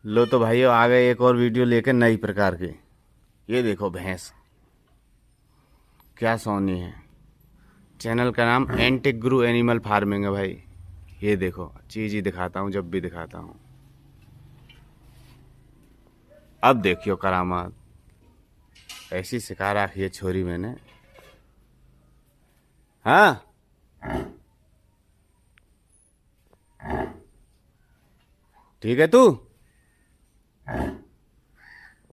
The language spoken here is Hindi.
लो तो भाइयों आ गए एक और वीडियो लेकर नई प्रकार की। ये देखो भैंस क्या सोनी है। चैनल का नाम एंटिक ग्रू एनिमल फार्मिंग है भाई। ये देखो चीज ही दिखाता हूँ जब भी दिखाता हूँ। अब देखियो करामात। ऐसी सिखा रखी है छोरी मैंने। हाँ ठीक है तू।